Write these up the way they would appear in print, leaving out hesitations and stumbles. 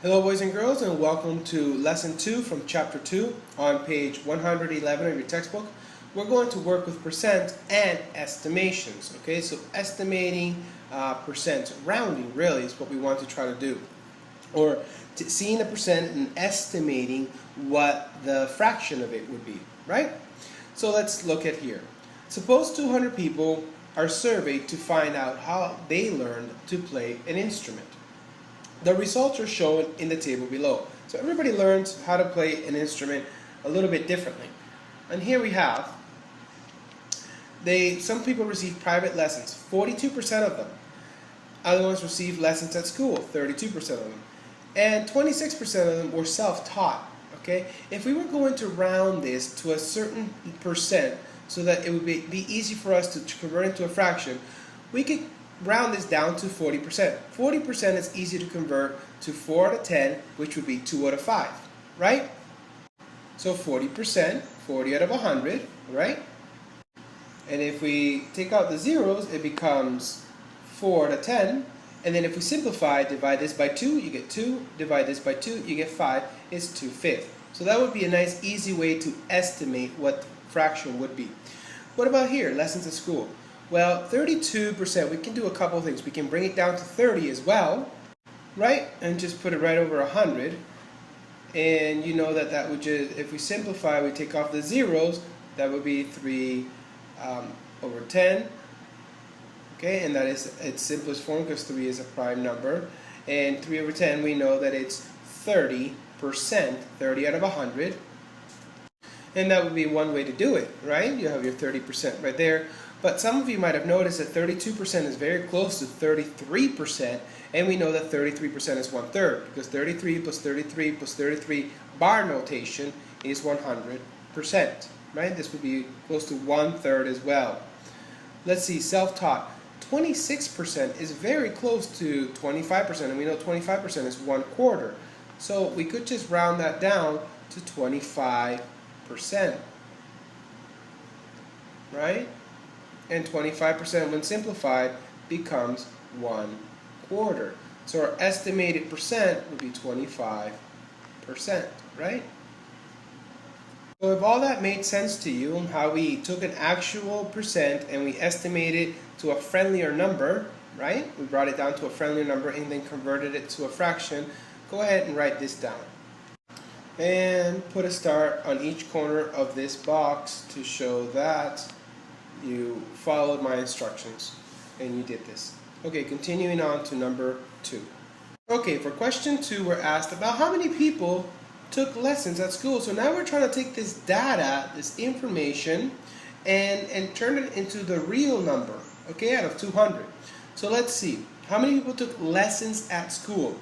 Hello boys and girls, and welcome to lesson 2 from chapter 2 on page 111 of your textbook. We're going to work with percent and estimations. Okay, so estimating percent, rounding really is what we want to try to do. Or seeing a percent and estimating what the fraction of it would be, right? So let's look at here. Suppose 200 people are surveyed to find out how they learned to play an instrument. The results are shown in the table below. So everybody learns how to play an instrument a little bit differently. And here we have, some people receive private lessons, 42% of them. Other ones receive lessons at school, 32% of them. And 26% of them were self-taught. Okay? If we were going to round this to a certain percent so that it would be easy for us to convert into a fraction, we could round this down to 40%. 40% is easy to convert to 4 out of 10, which would be 2 out of 5, right? So 40%, 40 out of 100, right? And if we take out the zeros, it becomes 4 out of 10. And then if we simplify, divide this by 2, you get 2. Divide this by 2, you get 5. It's 2/5. So that would be a nice, easy way to estimate what the fraction would be. What about here, lessons at school? Well, 32%, we can do a couple of things. We can bring it down to 30 as well, right? And just put it right over 100. And you know that would just, if we simplify, we take off the zeros, that would be 3 over 10. Okay, and that is its simplest form because 3 is a prime number. And 3 over 10, we know that it's 30%, 30 out of 100. And that would be one way to do it, right? You have your 30% right there. But some of you might have noticed that 32% is very close to 33%, and we know that 33% is 1/3, because 33 plus 33 plus 33 bar notation is 100%, right? This would be close to 1/3 as well. Let's see, self-taught. 26% is very close to 25%, and we know 25% is 1/4. So we could just round that down to 25%, right? And 25% when simplified becomes 1/4. So our estimated percent would be 25%, right? So if all that made sense to you, how we took an actual percent and we estimated to a friendlier number, right? We brought it down to a friendlier number and then converted it to a fraction. Go ahead and write this down. And put a star on each corner of this box to show that you followed my instructions and you did this. Okay, continuing on to number 2. Okay, for question 2, we're asked about how many people took lessons at school. So now we're trying to take this data, this information, and turn it into the real number, okay, out of 200. So let's see, how many people took lessons at school?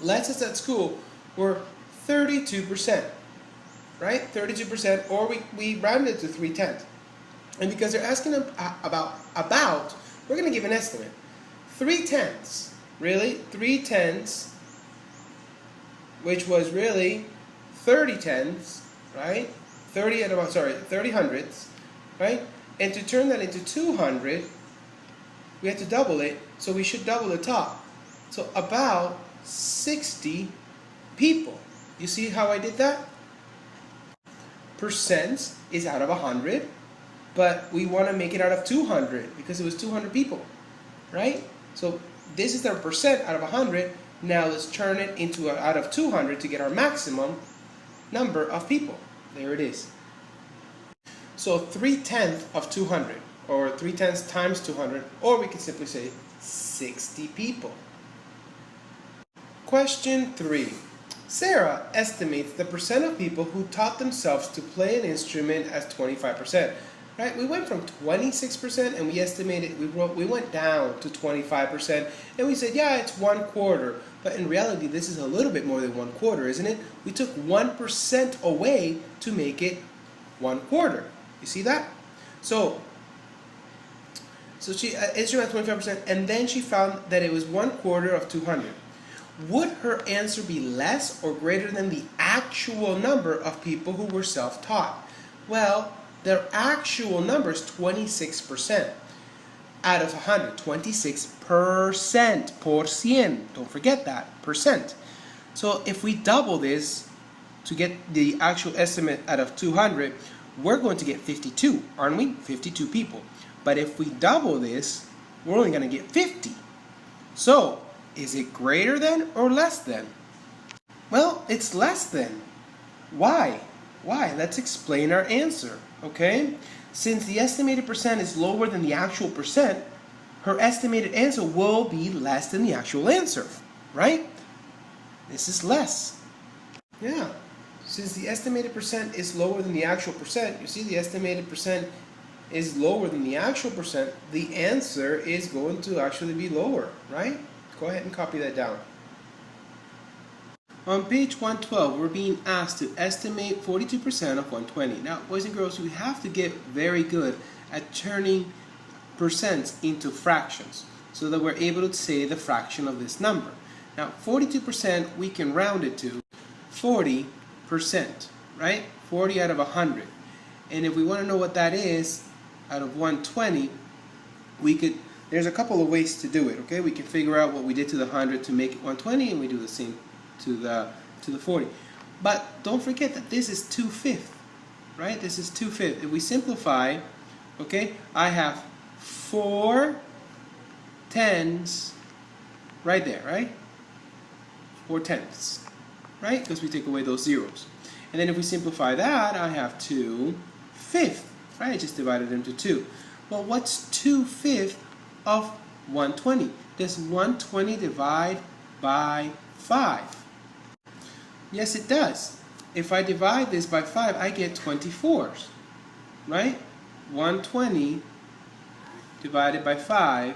Lessons at school were 32%, right? 32%, or we rounded it to 3/10. And because they're asking about, we're going to give an estimate. 3/10, really? 3/10, which was really 30/10, right? 30 hundredths, right? And to turn that into 200, we have to double it, so we should double the top. So about 60 people. You see how I did that? Percent is out of 100. But we want to make it out of 200 because it was 200 people, right? So this is our percent out of 100. Now let's turn it into out of 200 to get our maximum number of people. There it is. So 3/10 of 200, or 3/10 times 200, or we could simply say 60 people. Question 3. Sarah estimates the percent of people who taught themselves to play an instrument as 25%. Right, we went from 26% and we estimated, we went down to 25%, and we said, yeah, it's 1/4. But in reality, this is a little bit more than 1/4, isn't it? We took 1% away to make it 1/4. You see that? So she estimated 25%, and then she found that it was 1/4 of 200. Would her answer be less or greater than the actual number of people who were self-taught? Well, their actual number is 26% out of 100. 26%. Por cien. Don't forget that. Percent. So if we double this to get the actual estimate out of 200, we're going to get 52, aren't we? 52 people. But if we double this, we're only going to get 50. So, is it greater than or less than? Well, it's less than. Why? Why? Let's explain our answer, okay? Since the estimated percent is lower than the actual percent, her estimated answer will be less than the actual answer, right? This is less. Yeah. Since the estimated percent is lower than the actual percent, you see the estimated percent is lower than the actual percent, the answer is going to actually be lower, right? Go ahead and copy that down. On page 112, we're being asked to estimate 42% of 120. Now, boys and girls, we have to get very good at turning percents into fractions so that we're able to say the fraction of this number. Now, 42% we can round it to 40%, right? 40 out of 100. And if we want to know what that is out of 120, there's a couple of ways to do it, okay? We can figure out what we did to the 100 to make it 120, and we do the same to the 40. But don't forget that this is 2/5, right? This is 2/5. If we simplify, okay, I have 4 tenths right there, right? 4 tenths, right? Because we take away those zeros. And then if we simplify that, I have 2/5, right? I just divided into 2. Well, what's 2/5 of 120? Does 120 divide by 5? Yes, it does. If I divide this by 5, I get 24s, right? 120 divided by 5,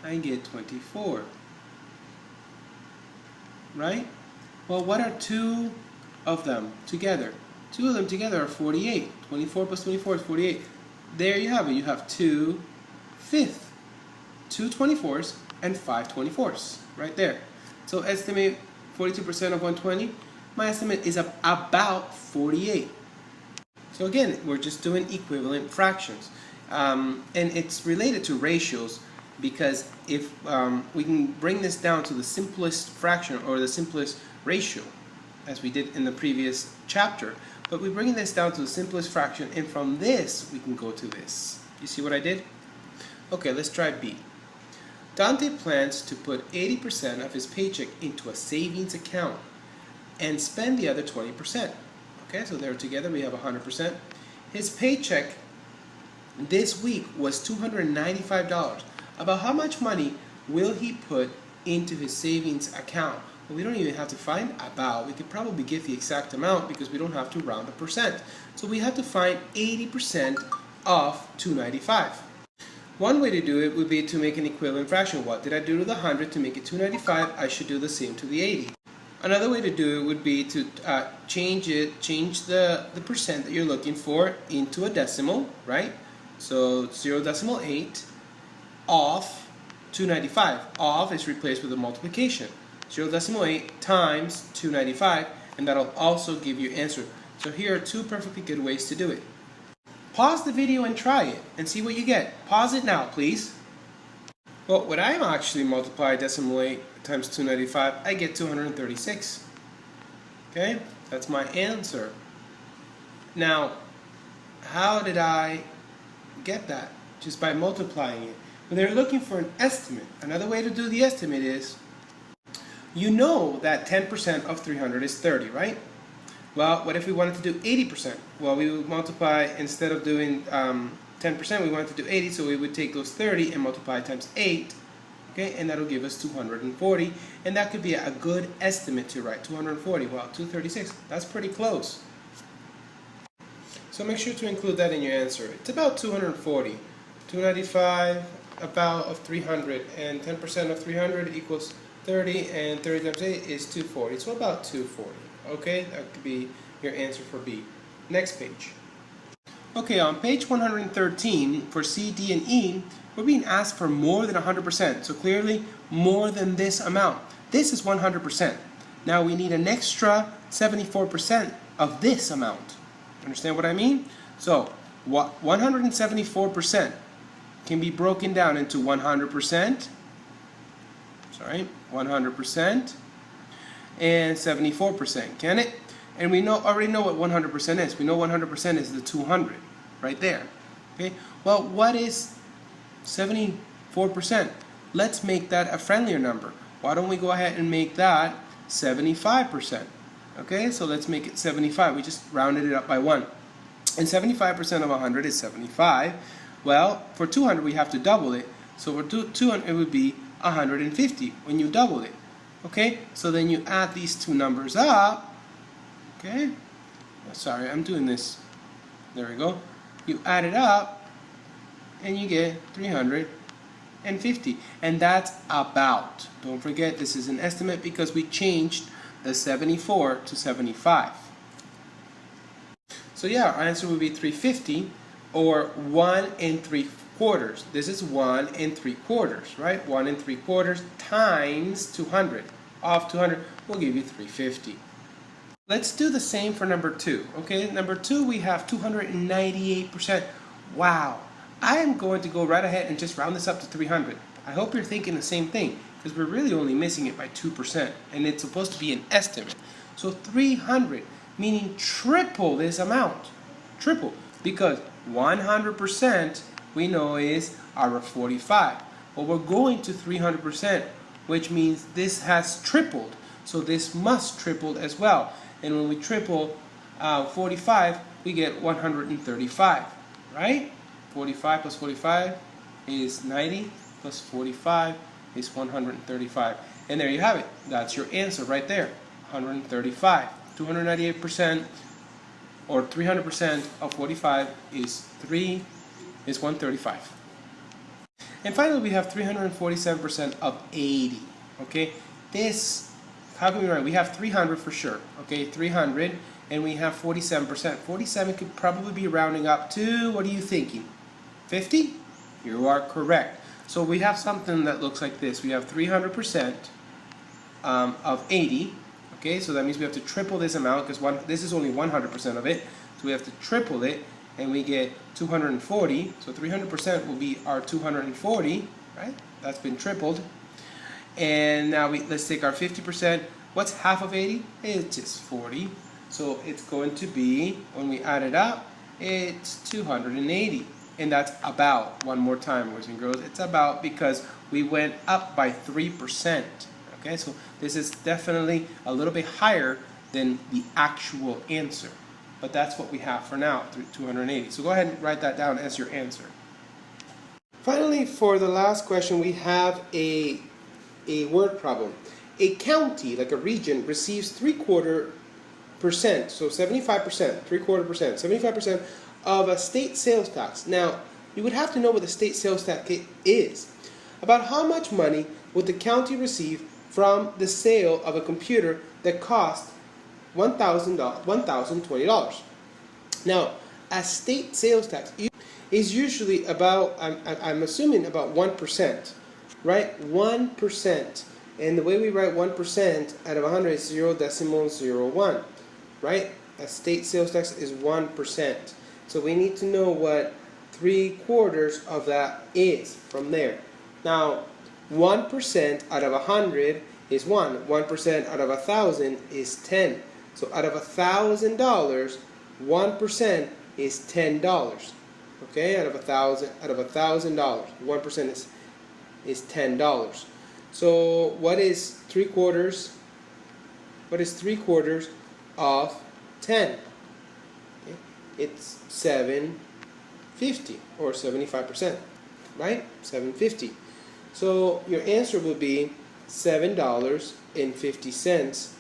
I get 24, right? Well, what are 2 of them together? 2 of them together are 48. 24 plus 24 is 48. There you have it. You have 2/5. 2 24s and 5 24s right there. So estimate 42% of 120. My estimate is about 48. So again, we're just doing equivalent fractions. And it's related to ratios because if we can bring this down to the simplest fraction or the simplest ratio, as we did in the previous chapter, but we're bringing this down to the simplest fraction, and from this we can go to this. You see what I did? Okay, let's try B. Dante plans to put 80% of his paycheck into a savings account and spend the other 20%. Okay, so there together we have 100%. His paycheck this week was $295. About how much money will he put into his savings account? Well, we don't even have to find about. We could probably get the exact amount because we don't have to round the percent. So we have to find 80% of $295. One way to do it would be to make an equivalent fraction. What did I do to the 100 to make it 295? I should do the same to the 80. Another way to do it would be to change the percent that you're looking for into a decimal, right? So 0.8 of 295. Of is replaced with a multiplication. 0.8 times 295, and that'll also give you answer. So here are 2 perfectly good ways to do it. Pause the video and try it and see what you get. Pause it now, please. Well, when I actually multiply decimal 8 times 295, I get 236. Okay, that's my answer. Now, how did I get that? Just by multiplying it. When they're looking for an estimate, another way to do the estimate is, you know that 10% of 300 is 30, right? Well, what if we wanted to do 80%? Well, we would multiply, instead of doing 10%, we wanted to do 80, so we would take those 30 and multiply times 8, okay, and that'll give us 240, and that could be a good estimate to write, 240, well, 236, that's pretty close. So make sure to include that in your answer. It's about 240, 295, about of 300, and 10% of 300 equals 30, and 30 times 8 is 240, so about 240. Okay, that could be your answer for B. Next page. Okay, on page 113 for C, D, and E, we're being asked for more than 100%. So clearly, more than this amount. This is 100%. Now we need an extra 74% of this amount. Understand what I mean? So 174% can be broken down into 100%, sorry, 100% and 74%, can it? And we already know what 100% is. We know 100% is the 200 right there. Okay. Well, what is 74%? Let's make that a friendlier number. Why don't we go ahead and make that 75%? Okay, so let's make it 75. We just rounded it up by 1. And 75% of 100 is 75. Well, for 200 we have to double it. So for 200 it would be 150 when you double it. Okay, so then you add these two numbers up. Okay, sorry, I'm doing this. There we go. You add it up and you get 350. And that's about. Don't forget, this is an estimate because we changed the 74 to 75. So yeah, our answer would be 350, or 1 3/4. This is 1 3/4, right? 1 3/4 times 200. Off 200 will give you 350. Let's do the same for number 2. Okay, number 2 we have 298%. Wow. I am going to go right ahead and just round this up to 300. I hope you're thinking the same thing, because we're really only missing it by 2%, and it's supposed to be an estimate. So 300, meaning triple this amount. Triple, because 100% we know is our 45. But we're going to 300%, which means this has tripled. So this must triple as well. And when we triple 45, we get 135, right? 45 plus 45 is 90, plus 45 is 135. And there you have it. That's your answer right there, 135. 298%, or 300% of 45 is 135. And finally, we have 347% of 80. Okay, this, how can we write? We have 300 for sure. Okay, 300, and we have 47%. 47 could probably be rounding up to, what are you thinking? 50? You are correct. So we have something that looks like this. We have 300% of 80. Okay, so that means we have to triple this amount, because this is only 100% of it. So we have to triple it, and we get 240. So 300% will be our 240, right? That's been tripled. And now let's take our 50%. What's half of 80? It's just 40. So it's going to be, when we add it up, it's 280. And that's about, one more time, boys and girls, it's about, because we went up by 3%. Okay, so this is definitely a little bit higher than the actual answer. But that's what we have for now, 280. So go ahead and write that down as your answer. Finally, for the last question, we have a word problem. A county, like a region, receives 3/4%, so 75%, 3/4%, 75% of a state sales tax. Now, you would have to know what the state sales tax is. About how much money would the county receive from the sale of a computer that cost $1,020? Now, a state sales tax is usually about, I'm assuming about 1%, right? 1%. And the way we write 1% out of 100 is 0.01, right? A state sales tax is 1%. So we need to know what 3/4 of that is from there. Now, 1% out of 100 is 1. 1% out of 1,000 is 10. So out of $1,000, 1% is $10. Okay, out of $1,000, 1% is $10. So what is 3/4? What is 3/4 of 10? Okay. It's 750, or 75%, right? 750. So your answer would be $7.50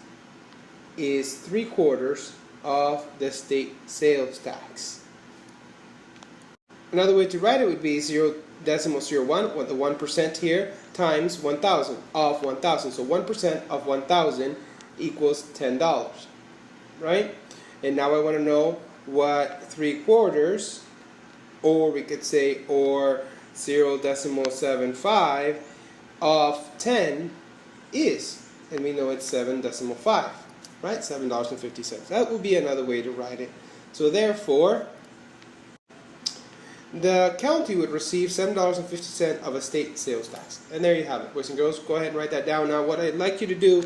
is 3/4 of the state sales tax. Another way to write it would be 0.01, with the 1% here, times 1,000, of 1,000. So 1% of 1,000 equals $10, right? And now I want to know what 3/4, or we could say, or 0.75 of 10 is. And we know it's 7.5, right? $7.50. That would be another way to write it. So therefore, the county would receive $7.50 of a state sales tax. And there you have it, boys and girls. Go ahead and write that down. Now, what I'd like you to do